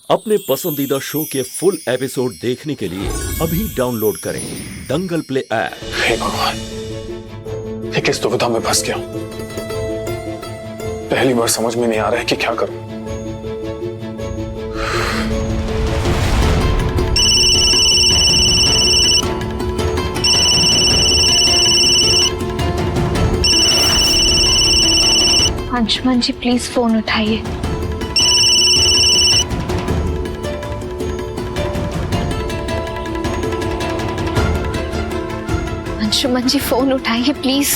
अपने पसंदीदा शो के फुल एपिसोड देखने के लिए अभी डाउनलोड करें दंगल प्ले ऐप। हे भगवान, ये किस दुविधा में फंस गया। पहली बार समझ में नहीं आ रहा है कि क्या करूं। अंशुमन जी प्लीज फोन उठाइए। अंशुमन जी फोन उठाइए प्लीज।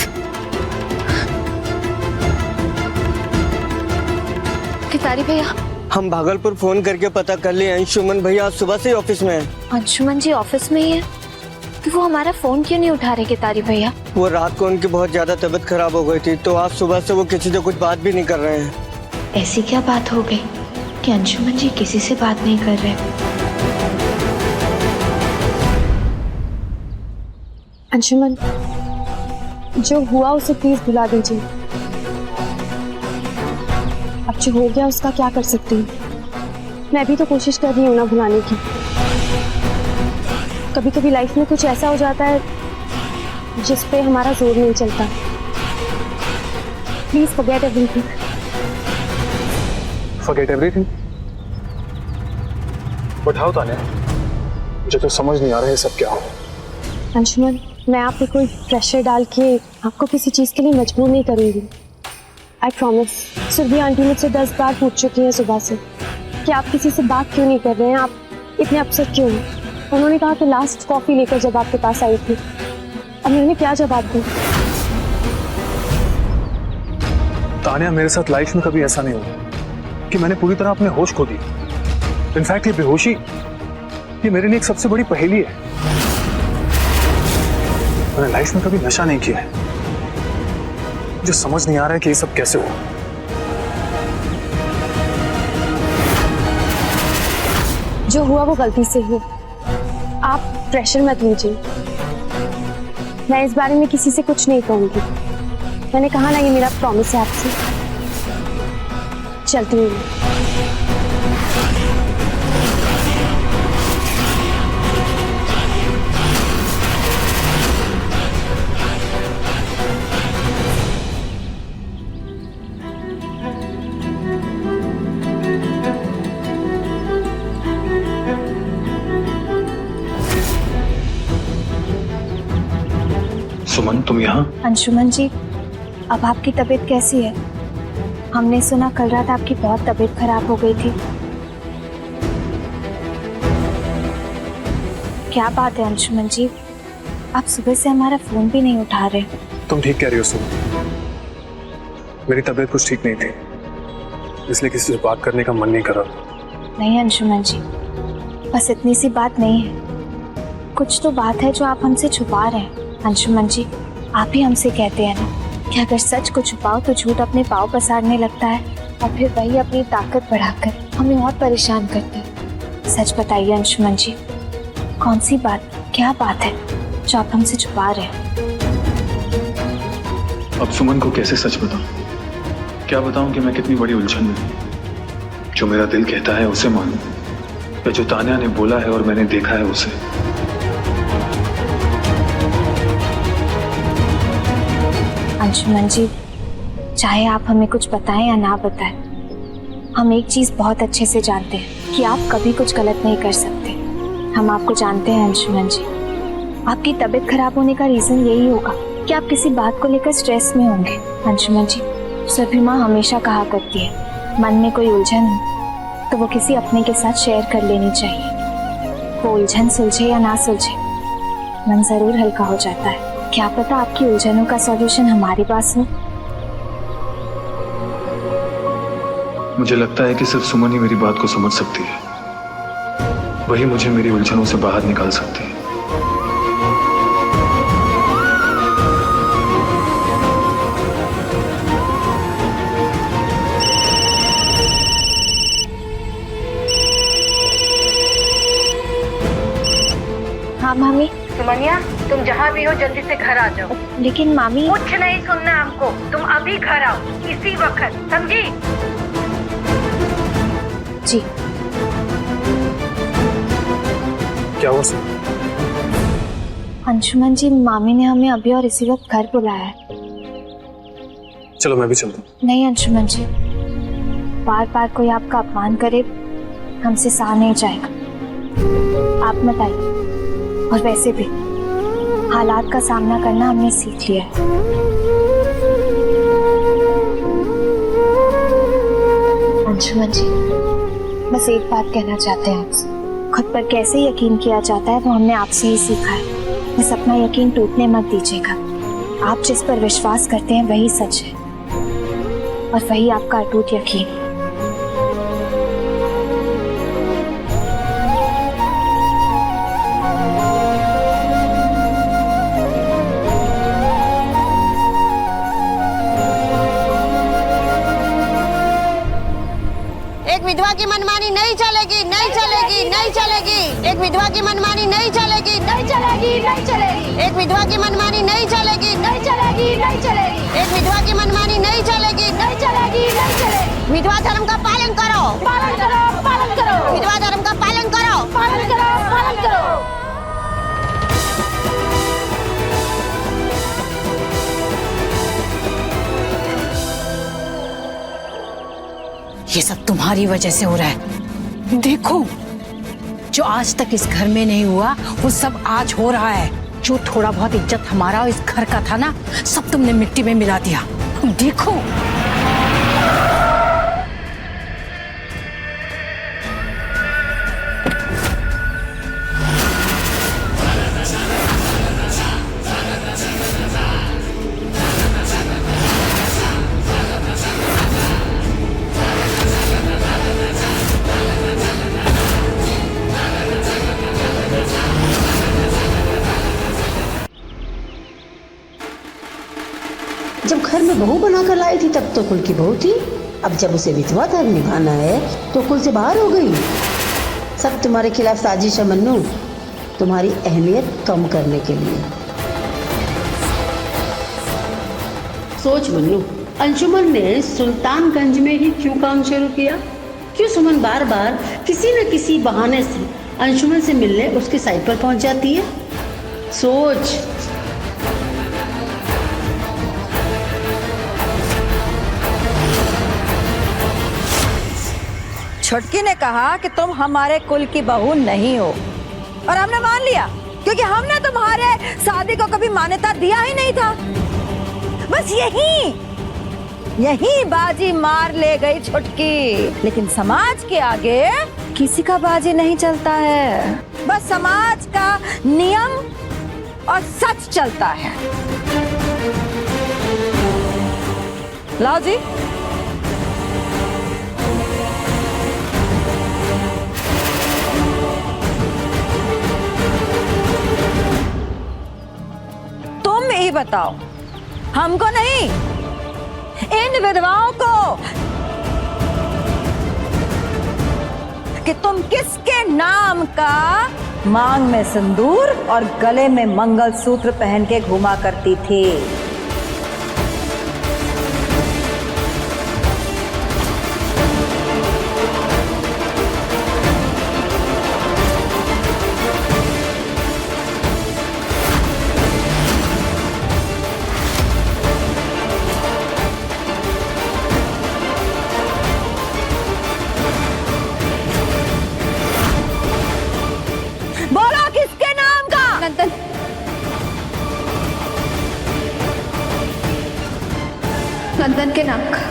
तिवारी भैया, हम भागलपुर फोन करके पता कर लिए अंशुमन भैया आज सुबह से ऑफिस में है। अंशुमन जी ऑफिस में ही है तो वो हमारा फोन क्यों नहीं उठा रहे केतारी भैया? वो रात को उनकी बहुत ज्यादा तबीयत खराब हो गई थी तो आज सुबह से वो किसी से कुछ बात भी नहीं कर रहे हैं। ऐसी क्या बात हो गई कि अंशुमन जी किसी से बात नहीं कर रहे? अंशुमन, जो हुआ उसे प्लीज भुला दीजिए। अब जो हो गया उसका क्या कर सकती हूँ। मैं भी तो कोशिश कर रही हूँ ना भुलाने की। कभी कभी लाइफ में कुछ ऐसा हो जाता है जिस पे हमारा जोर नहीं चलता। Please forget everything. Forget everything? बताओ तान्या, मुझे तो समझ नहीं आ रहा है सब क्या हो। अंशुमन, मैं आप पे कोई प्रेशर डाल के आपको किसी चीज़ के लिए मजबूर नहीं करूँगी। I promise. सुरभि आंटी मुझसे 10 बार पूछ चुकी हैं सुबह से कि आप किसी से बात क्यों नहीं कर रहे हैं, आप इतने अपसेट क्यों हैं। उन्होंने कहा कि लास्ट कॉफ़ी लेकर जब आपके पास आई थी। अब मैंने क्या जवाब दूँ? तान्या, मेरे साथ लाइफ में कभी ऐसा नहीं हुआ कि मैंने पूरी तरह अपने होश खो दी। इनफैक्ट ये बेहोशी ये मेरे लिए एक सबसे बड़ी पहेली है। मैंने लाइफ में कभी नशा नहीं किया है। मुझे समझ नहीं आ रहा है कि ये सब कैसे हुआ। जो हुआ वो गलती से हुआ। आप प्रेशर मत लीजिए। मैं इस बारे में किसी से कुछ नहीं कहूँगी। मैंने कहा ना, ये मेरा प्रॉमिस है आपसे। चलती हूँ। सुमन, तुम यहाँ? अंशुमन जी, अब आपकी तबीयत कैसी है? हमने सुना कल रात आपकी बहुत तबीयत खराब हो गई थी। क्या बात है अंशुमन जी, आप सुबह से हमारा फोन भी नहीं उठा रहे। तुम ठीक कह रही हो सुमन, मेरी तबीयत कुछ ठीक नहीं थी, इसलिए किसी से बात करने का मन नहीं कर रहा। नहीं अंशुमन जी, बस इतनी सी बात नहीं है, कुछ तो बात है जो आप हमसे छुपा रहे हैं। अंशुमन जी, आप ही हमसे कहते हैं ना कि अगर सच को छुपाओ तो झूठ अपने पाँव पसारने लगता है और फिर वही अपनी ताकत बढ़ाकर हमें और परेशान करता है। सच बताइए अंशुमन जी, कौन सी बात, क्या बात है जो आप हमसे छुपा रहे हैं? अब सुमन को कैसे सच बताऊं? क्या बताऊं कि मैं कितनी बड़ी उलझन में हूं। जो मेरा दिल कहता है उसे मानूं या जो तान्या ने बोला है और मैंने देखा है उसे? अंशुमन जी, चाहे आप हमें कुछ बताएं या ना बताएं, हम एक चीज बहुत अच्छे से जानते हैं कि आप कभी कुछ गलत नहीं कर सकते। हम आपको जानते हैं अंशुमन जी। आपकी तबीयत खराब होने का रीजन यही होगा कि आप किसी बात को लेकर स्ट्रेस में होंगे। अंशुमन जी, सभी माँ हमेशा कहा करती है, मन में कोई उलझन हो तो वो किसी अपने के साथ शेयर कर लेनी चाहिए। वो उलझन सुलझे या ना सुलझे, मन जरूर हल्का हो जाता है। क्या पता आपकी उलझनों का सॉल्यूशन हमारे पास हो। मुझे लगता है कि सिर्फ सुमन ही मेरी बात को समझ सकती है। वही मुझे मेरी उलझनों से बाहर निकाल सकती है। हाँ मामी। सुमनिया, तुम जहाँ भी हो जल्दी से घर आ जाओ। लेकिन मामी, कुछ नहीं सुनना हमको, तुम अभी घर आओ इसी वक्त, समझी? जी। क्या हुआ सर? अंशुमन जी, मामी ने हमें अभी और इसी वक्त घर बुलाया है। चलो मैं भी चलता हूँ। नहीं अंशुमन जी, बार बार कोई आपका अपमान करे हमसे सहा नहीं जाएगा। आप मत आइए। और वैसे भी हालात का सामना करना हमने सीख लिया है। अंशुमन जी, बस एक बात कहना चाहते हैं आपसे। खुद पर कैसे यकीन किया जाता है वो हमने आपसे ही सीखा है। बस अपना यकीन टूटने मत दीजिएगा। आप जिस पर विश्वास करते हैं वही सच है और वही आपका अटूट यकीन। एक विधवा की मनमानी नहीं चलेगी, नहीं चलेगी, नहीं चलेगी। एक विधवा की मनमानी नहीं चलेगी, नहीं चलेगी, नहीं चलेगी। एक विधवा की मनमानी नहीं चलेगी, नहीं चलेगी, नहीं चलेगी। एक विधवा की मनमानी नहीं चलेगी, नहीं चलेगी, नहीं चलेगी। विधवा धर्म का पालन करो, पालन करो, पालन करो। विधवा धर्म का पालन करो, पालन करो, पालन करो। ये सब तुम्हारी वजह से हो रहा है। देखो, जो आज तक इस घर में नहीं हुआ वो सब आज हो रहा है। जो थोड़ा बहुत इज्जत हमारा और इस घर का था ना, सब तुमने मिट्टी में मिला दिया। देखो, जब घर में बहू बनाकर लाई थी तब तो कुल की बहू थी। अब जब उसे विधवा धर्म निभाना है तो कुल से बाहर हो गई। सब तुम्हारे खिलाफ साजिश है मन्नू, तुम्हारी अहमियत कम करने के लिए। सोच मन्नू, अंशुमन ने सुल्तानगंज में ही क्यों काम शुरू किया? क्यों सुमन बार बार किसी न किसी बहाने से अंशुमन से मिलने उसके साइड पर पहुंच जाती है? सोच। छुटकी ने कहा कि तुम हमारे कुल की बहू नहीं हो और हमने मान लिया, क्योंकि हमने तुम्हारे शादी को कभी मान्यता दिया ही नहीं था। बस यही बाजी मार ले गई छुटकी। लेकिन समाज के आगे किसी का बाजी नहीं चलता है, बस समाज का नियम और सच चलता है। लाओ जी, तुम ही बताओ, हमको नहीं, इन विधवाओं को, कि तुम किसके नाम का मांग में सिंदूर और गले में मंगलसूत्र पहन के घुमा करती थी। बोलो किसके नाम का? नंदन, नंदन के नाम का।